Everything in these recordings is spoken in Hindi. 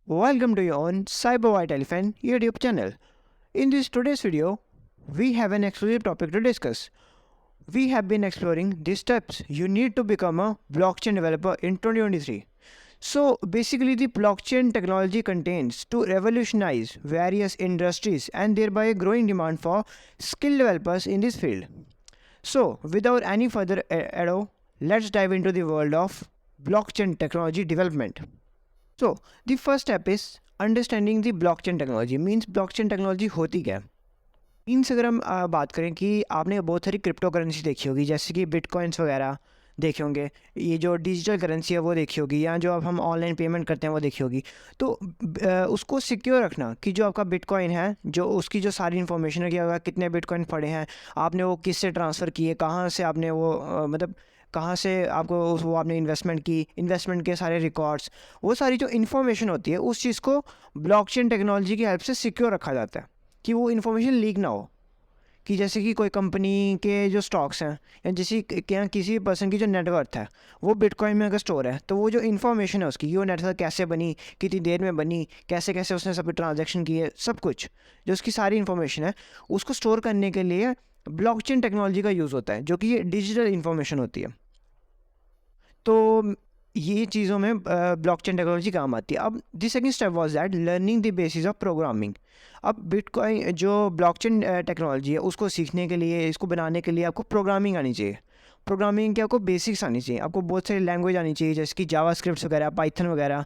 Welcome to your own Cyber White Elephant YouTube channel. In this today's video, we have an exclusive topic to discuss. We have been exploring the steps you need to become a blockchain developer in 2023. So basically the blockchain technology contains to revolutionize various industries and thereby a growing demand for skilled developers in this field. So without any further ado, let's dive into the world of blockchain technology development. So the first step is understanding the blockchain technology means blockchain technology होती क्या है। मीन्स अगर हम बात करें कि आपने बहुत सारी क्रिप्टो करेंसी देखी होगी, जैसे कि बिटकॉइंस वगैरह देखे होंगे, ये जो डिजिटल करेंसी है वो देखी होगी, या जो अब हम ऑनलाइन पेमेंट करते हैं वो देखी होगी। तो उसको सिक्योर रखना कि जो आपका बिटकॉइन है, जो उसकी जो सारी इन्फॉर्मेशन है कि अगर कितने बिटकॉइन पड़े हैं, आपने वो किससे ट्रांसफ़र किए, कहाँ से आपने वो मतलब कहाँ से आपको वो आपने इन्वेस्टमेंट की, इन्वेस्टमेंट के सारे रिकॉर्ड्स, वो सारी जो इन्फॉर्मेशन होती है उस चीज़ को ब्लॉकचेन टेक्नोलॉजी की हेल्प से सिक्योर रखा जाता है कि वो इन्फॉर्मेशन लीक ना हो। कि जैसे कि कोई कंपनी के जो स्टॉक्स हैं या जैसे क्या किसी पर्सन की जो नेटवर्थ है वो बिटकॉइन में अगर स्टोर है, तो वो जो इन्फॉर्मेशन है उसकी, वो नेटवर्थ कैसे बनी, कितनी देर में बनी, कैसे कैसे उसने सब ट्रांजैक्शन किए, सब कुछ जो उसकी सारी इन्फॉर्मेशन है उसको स्टोर करने के लिए ब्लॉकचेन टेक्नोलॉजी का यूज़ होता है, जो कि ये डिजिटल इन्फॉर्मेशन होती है। तो ये चीज़ों में ब्लॉकचेन टेक्नोलॉजी काम आती है। अब the second step was that learning the basis of programming. अब बिटकॉइन जो ब्लॉकचेन टेक्नोलॉजी है उसको सीखने के लिए, इसको बनाने के लिए आपको प्रोग्रामिंग आनी चाहिए। प्रोग्रामिंग की आपको बेसिक्स आनी चाहिए, आपको बहुत सारी लैंग्वेज आनी चाहिए, जैसे कि जावास्क्रिप्ट वगैरह, पाइथन वगैरह।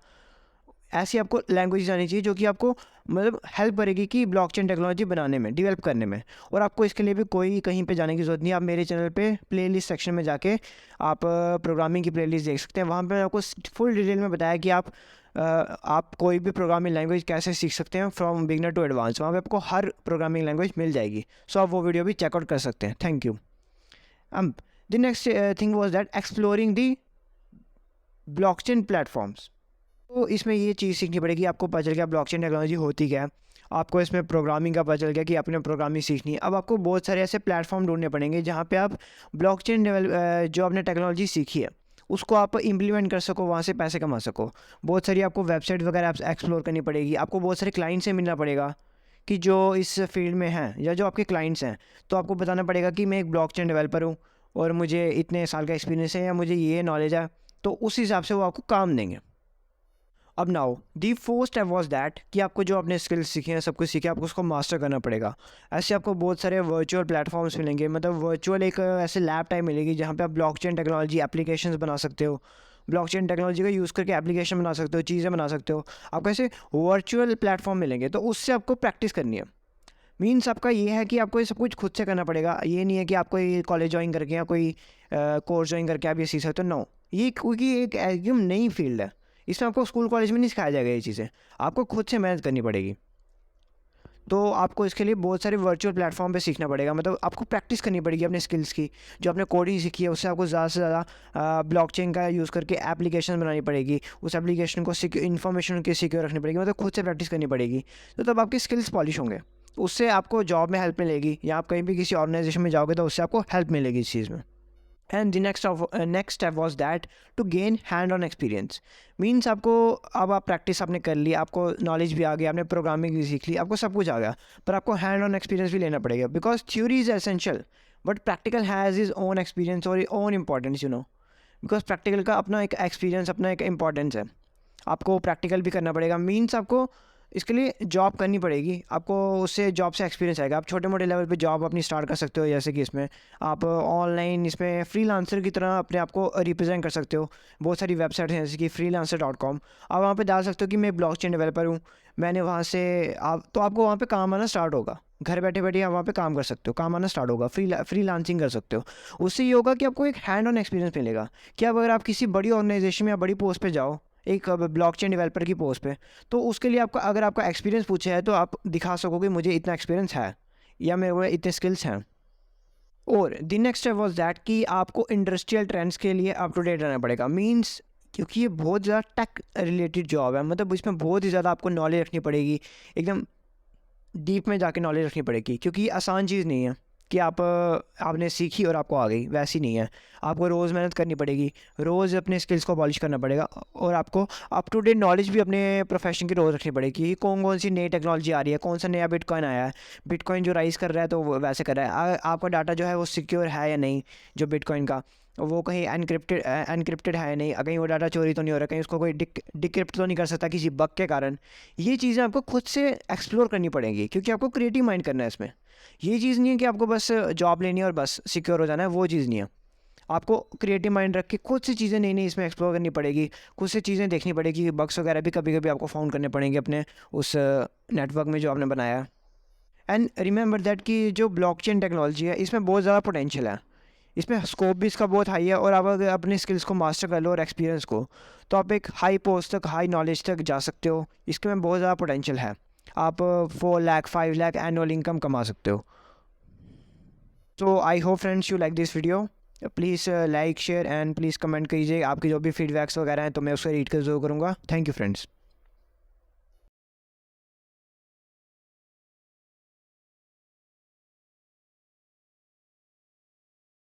ऐसी आपको लैंग्वेज आनी चाहिए जो कि आपको मतलब हेल्प करेगी कि ब्लॉकचेन टेक्नोलॉजी बनाने में, डेवलप करने में। और आपको इसके लिए भी कोई कहीं पे जाने की ज़रूरत नहीं है। आप मेरे चैनल पे प्लेलिस्ट सेक्शन में जाके आप प्रोग्रामिंग की प्लेलिस्ट देख सकते हैं। वहाँ पे आपको फुल डिटेल में बताया कि आप कोई भी प्रोग्रामिंग लैंग्वेज कैसे सीख सकते हैं फ्रॉम बिगनर टू एडवांस। वहाँ पे आपको हर प्रोग्रामिंग लैंग्वेज मिल जाएगी। सो आप वो वीडियो भी चेकआउट कर सकते हैं। Thank you. The next thing was that exploring the blockchain platforms. तो इसमें ये चीज़ सीखनी पड़ेगी, आपको पता चल गया ब्लॉकचेन टेक्नोलॉजी होती क्या है, आपको इसमें प्रोग्रामिंग का पता चल गया कि आपने प्रोग्रामिंग सीखनी है। अब आपको बहुत सारे ऐसे प्लेटफॉर्म ढूंढने पड़ेंगे जहाँ पे आप ब्लॉकचेन जो आपने टेक्नोलॉजी सीखी है उसको आप इम्प्लीमेंट कर सको, वहाँ से पैसे कमा सको। बहुत सारी आपको वेबसाइट वगैरह एक्सप्लोर करनी पड़ेगी, आपको बहुत सारे क्लाइंट से मिलना पड़ेगा कि जो इस फील्ड में हैं या जो आपके क्लाइंट्स हैं। तो आपको बताना पड़ेगा कि मैं एक ब्लॉकचेन डेवलपर हूँ और मुझे इतने साल का एक्सपीरियंस है या मुझे ये नॉलेज है, तो उस हिसाब से वो आपको काम देंगे। अब now the fourth step was that कि आपको जो अपने स्किल्स सीखे हैं, सब कुछ सीखे, आपको उसको मास्टर करना पड़ेगा। ऐसे आपको बहुत सारे वर्चुअल प्लेटफॉर्म्स मिलेंगे, मतलब वर्चुअल एक ऐसे लैब टाइप मिलेगी जहाँ पे आप ब्लॉकचेन टेक्नोलॉजी एप्लीकेशंस बना सकते हो, ब्लॉकचेन टेक्नोलॉजी का यूज़ करके एप्लीकेशन बना सकते हो, चीज़ें बना सकते हो। आपको ऐसे वर्चुअल प्लेटफॉर्म मिलेंगे, तो उससे आपको प्रैक्टिस करनी है। मीन्स आपका ये है कि आपको ये सब कुछ खुद से करना पड़ेगा। ये नहीं है कि आपको ये कॉलेज ज्वाइन करके या कोई कोर्स ज्वाइन करके आप ये सीख सकते हो। नो, ये क्योंकि एक एकदम नई फील्ड है, इसमें आपको स्कूल कॉलेज में नहीं सिखाया जाएगा ये चीज़ें, आपको खुद से मेहनत करनी पड़ेगी। तो आपको इसके लिए बहुत सारे वर्चुअल प्लेटफॉर्म पे सीखना पड़ेगा, मतलब आपको प्रैक्टिस करनी पड़ेगी अपने स्किल्स की। जो आपने कोडिंग सीखी है उससे आपको ज़्यादा से ज़्यादा ब्लॉकचेन का यूज़ करके एप्लीकेशन बनानी पड़ेगी, उस एप्लीकेशन को इन्फॉर्मेशन की सिक्योर रखनी पड़ेगी, मतलब खुद से प्रैक्टिस करनी पड़ेगी। तो तब आपके स्किल्स पॉलिश होंगे, उससे आपको जॉब में हेल्प मिलेगी, या आप कहीं भी किसी ऑर्गेनाइजेशन में जाओगे तो उससे आपको हेल्प मिलेगी इस चीज़ में। And the next step was that to gain hand on experience. Means आपको अब आप प्रैक्टिस आपने कर ली, आपको नॉलेज भी आ गई, आपने प्रोग्रामिंग भी सीख ली, आपको सब कुछ आ गया, पर आपको हैंड ऑन एक्सपीरियंस भी लेना पड़ेगा। Because theory is essential but practical has its own experience और own importance, you know. Because practical का अपना एक एक्सपीरियंस, अपना एक इम्पॉर्टेंस है। आपको प्रैक्टिकल भी करना पड़ेगा। मीन्स आपको इसके लिए जॉब करनी पड़ेगी, आपको उससे जॉब से एक्सपीरियंस आएगा। आप छोटे मोटे लेवल पे जॉब अपनी स्टार्ट कर सकते हो, जैसे कि इसमें आप ऑनलाइन इसमें फ्रीलांसर की तरह अपने आप को रिप्रेजेंट कर सकते हो। बहुत सारी वेबसाइट हैं जैसे कि freelancer.com, आप वहाँ पे डाल सकते हो कि मैं ब्लॉकचेन डेवलपर हूँ। मैंने वहाँ से आप तो आपको वहाँ पे काम आना स्टार्ट होगा, घर बैठे बैठे आप वहाँ पे काम कर सकते हो, काम आना स्टार्ट होगा, फ्रीलांसिंग कर सकते हो। उससे ये होगा कि आपको एक हैंड ऑन एक्सपीरियंस मिलेगा कि अब अगर आप किसी बड़ी ऑर्गेनाइजेशन में या बड़ी पोस्ट पे जाओ, एक ब्लॉकचेन डेवलपर की पोस्ट पे, तो उसके लिए आपका अगर आपका एक्सपीरियंस पूछे है तो आप दिखा सकोगे मुझे इतना एक्सपीरियंस है या मेरे को इतने स्किल्स हैं। और the next step was that कि आपको इंडस्ट्रियल ट्रेंड्स के लिए अप टू डेट रहना पड़ेगा। मींस क्योंकि ये बहुत ज़्यादा टेक रिलेटेड जॉब है, मतलब इसमें बहुत ही ज़्यादा आपको नॉलेज रखनी पड़ेगी, एकदम डीप में जाके नॉलेज रखनी पड़ेगी, क्योंकि ये आसान चीज़ नहीं है। कि आपने सीखी और आपको आ गई, वैसी नहीं है। आपको रोज़ मेहनत करनी पड़ेगी, रोज़ अपने स्किल्स को पॉलिश करना पड़ेगा, और आपको अप टू डेट नॉलेज भी अपने प्रोफेशन की रोज़ रखनी पड़ेगी कि कौन कौन सी नई टेक्नोलॉजी आ रही है, कौन सा नया बिटकॉइन आया है, बिटकॉइन जो राइज़ कर रहा है तो वो वैसे कर रहा है, आपका डाटा जो है वो सिक्योर है या नहीं, जो बिटकॉइन का वो कहीं एनक्रिप्टेड है या नहीं, कहीं वो डाटा चोरी तो नहीं हो रहा, कहीं उसको कोई डिक्रिप्ट तो नहीं कर सकता किसी बग के कारण। ये चीज़ें आपको खुद से एक्सप्लोर करनी पड़ेंगी, क्योंकि आपको क्रिएटिव माइंड करना है इसमें। ये चीज़ नहीं है कि आपको बस जॉब लेनी है और बस सिक्योर हो जाना है, वो चीज़ नहीं है। आपको क्रिएटिव माइंड रख के खुद से चीज़ें नई नई इसमें एक्सप्लोर करनी पड़ेगी, खुद से चीज़ें देखनी पड़ेगी, बग्स वगैरह भी कभी कभी आपको फाउंड करने पड़ेंगे अपने उस नेटवर्क में जो आपने बनाया है। एंड रिमेंबर दैट कि जो ब्लॉकचेन टेक्नोलॉजी है इसमें बहुत ज़्यादा पोटेंशियल है, इसमें स्कोप भी इसका बहुत हाई है, और आप अगर अपने स्किल्स को मास्टर कर लो और एक्सपीरियंस को, तो आप एक हाई पोस्ट तक, हाई नॉलेज तक जा सकते हो। इसके में बहुत ज़्यादा पोटेंशियल है, आप 4 लाख 5 लाख एनुअल इनकम कमा सकते हो। तो I hope friends you like this video. Please like share and please comment कीजिए, आपके जो भी फीडबैक्स वगैरह हैं तो मैं उसको रीड कर जरूर करूँगा। Thank you friends.